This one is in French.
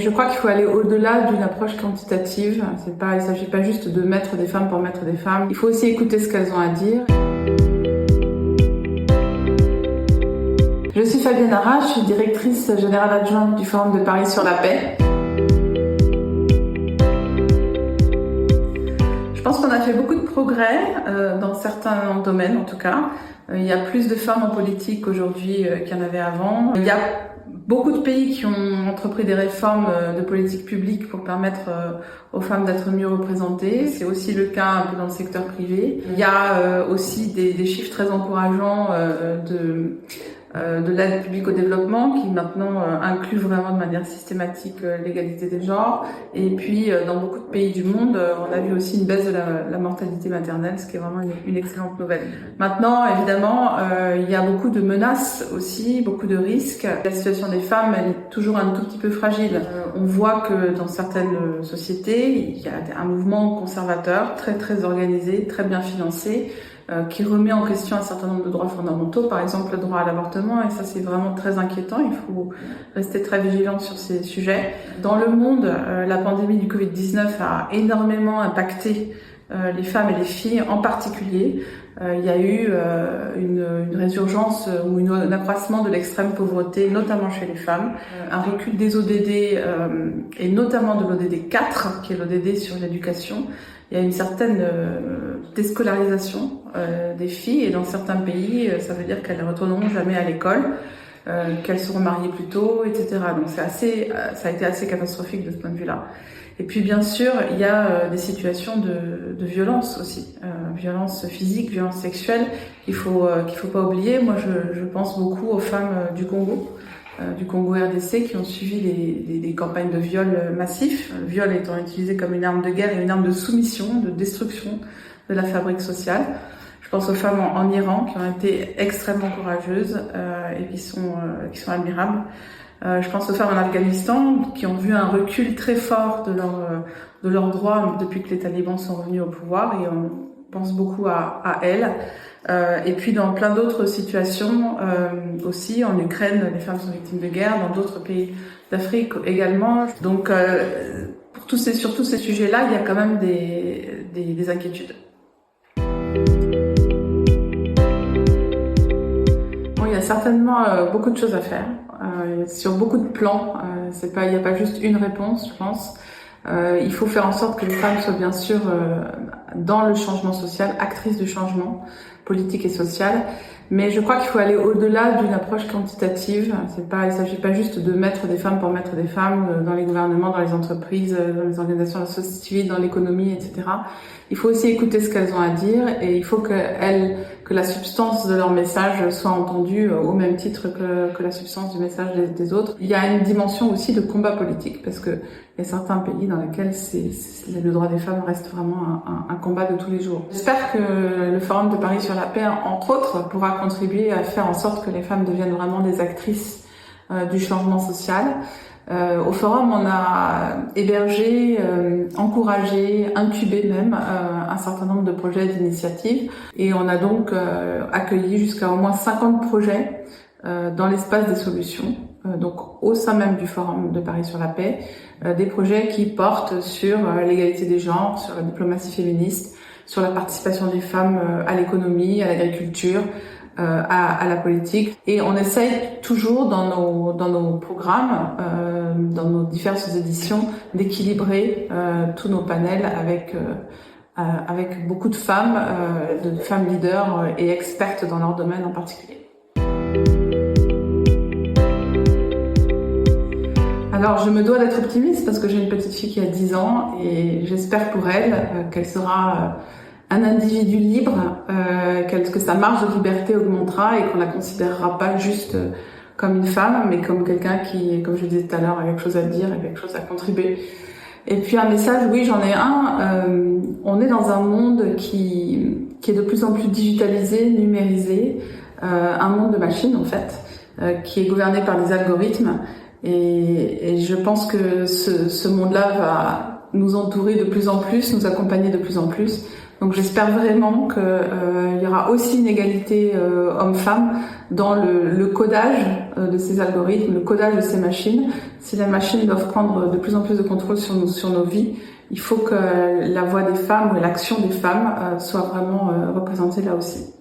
je crois qu'il faut aller au-delà d'une approche quantitative. Il ne s'agit pas juste de mettre des femmes pour mettre des femmes. Il faut aussi écouter ce qu'elles ont à dire. Je suis Fabienne Arras, je suis directrice générale adjointe du Forum de Paris sur la paix. Je pense qu'on a fait beaucoup de progrès dans certains domaines en tout cas. Il y a plus de femmes en politique aujourd'hui qu'il y en avait avant. Il y a beaucoup de pays qui ont entrepris des réformes de politique publique pour permettre aux femmes d'être mieux représentées. C'est aussi le cas un peu dans le secteur privé. Il y a aussi des chiffres très encourageants de l'aide publique au développement qui maintenant inclut vraiment de manière systématique l'égalité des genres. Et puis dans beaucoup de pays du monde, on a vu aussi une baisse de la mortalité maternelle, ce qui est vraiment une excellente nouvelle. Maintenant, évidemment, il y a beaucoup de menaces aussi, beaucoup de risques. La situation des femmes, elle est toujours un tout petit peu fragile. On voit que dans certaines sociétés, il y a un mouvement conservateur très très organisé, très bien financé, qui remet en question un certain nombre de droits fondamentaux, par exemple le droit à l'avortement, et ça c'est vraiment très inquiétant, il faut rester très vigilant sur ces sujets. Dans le monde, la pandémie du Covid-19 a énormément impacté les femmes et les filles en particulier. Il y a eu une résurgence ou un accroissement de l'extrême pauvreté, notamment chez les femmes, un recul des ODD et notamment de l'ODD 4, qui est l'ODD sur l'éducation. Il y a une certaine déscolarisation des filles et dans certains pays, ça veut dire qu'elles ne retourneront jamais à l'école, qu'elles seront mariées plus tôt, etc. Donc ça a été assez catastrophique de ce point de vue-là. Et puis bien sûr, il y a des situations de violence aussi, violence physique, violence sexuelle qu'il faut pas oublier. Moi, je pense beaucoup aux femmes du Congo RDC qui ont suivi des campagnes de viol massifs, le viol étant utilisé comme une arme de guerre et une arme de soumission, de destruction de la fabrique sociale. Je pense aux femmes en Iran qui ont été extrêmement courageuses et qui sont admirables. Je pense aux femmes en Afghanistan qui ont vu un recul très fort de leurs droits depuis que les talibans sont revenus au pouvoir et on pense beaucoup à elles. Et puis dans plein d'autres situations aussi, en Ukraine, les femmes sont victimes de guerre, dans d'autres pays d'Afrique également. Donc sur tous ces sujets-là, il y a quand même des inquiétudes. Bon, il y a certainement beaucoup de choses à faire sur beaucoup de plans. Il n'y a pas juste une réponse, je pense. Il faut faire en sorte que les femmes soient bien sûr dans le changement social, actrices du changement politique et social, mais je crois qu'il faut aller au-delà d'une approche quantitative. Il s'agit pas juste de mettre des femmes pour mettre des femmes dans les gouvernements, dans les entreprises, dans les organisations de la société civile, dans l'économie, etc. Il faut aussi écouter ce qu'elles ont à dire et il faut que la substance de leur message soit entendue au même titre que la substance du message des autres. Il y a une dimension aussi de combat politique parce que il y a certains pays dans lesquels le droit des femmes reste vraiment un combat de tous les jours. J'espère que le Forum de Paris sur la paix, entre autres, pourra contribuer à faire en sorte que les femmes deviennent vraiment des actrices du changement social. Au Forum, on a hébergé, encouragé, incubé même un certain nombre de projets d'initiatives et on a donc accueilli jusqu'à au moins 50 projets dans l'espace des solutions, donc au sein même du Forum de Paris sur la paix, des projets qui portent sur l'égalité des genres, sur la diplomatie féministe, sur la participation des femmes à l'économie, à l'agriculture, à la politique. Et on essaye toujours dans nos programmes, dans nos diverses éditions, d'équilibrer tous nos panels avec beaucoup de femmes leaders et expertes dans leur domaine en particulier. Alors, je me dois d'être optimiste parce que j'ai une petite fille qui a 10 ans et j'espère pour elle qu'elle sera un individu libre, que sa marge de liberté augmentera et qu'on la considérera pas juste comme une femme, mais comme quelqu'un qui, comme je disais tout à l'heure, a quelque chose à dire et quelque chose à contribuer. Et puis un message, oui, j'en ai un. On est dans un monde qui est de plus en plus digitalisé, numérisé, un monde de machines en fait, qui est gouverné par des algorithmes. Et je pense que ce monde-là va nous entourer de plus en plus, nous accompagner de plus en plus. Donc j'espère vraiment qu'il y aura aussi une égalité homme-femme dans le codage de ces algorithmes, le codage de ces machines. Si les machines doivent prendre de plus en plus de contrôle sur nos vies, il faut que la voix des femmes ou l'action des femmes soit vraiment représentée là aussi.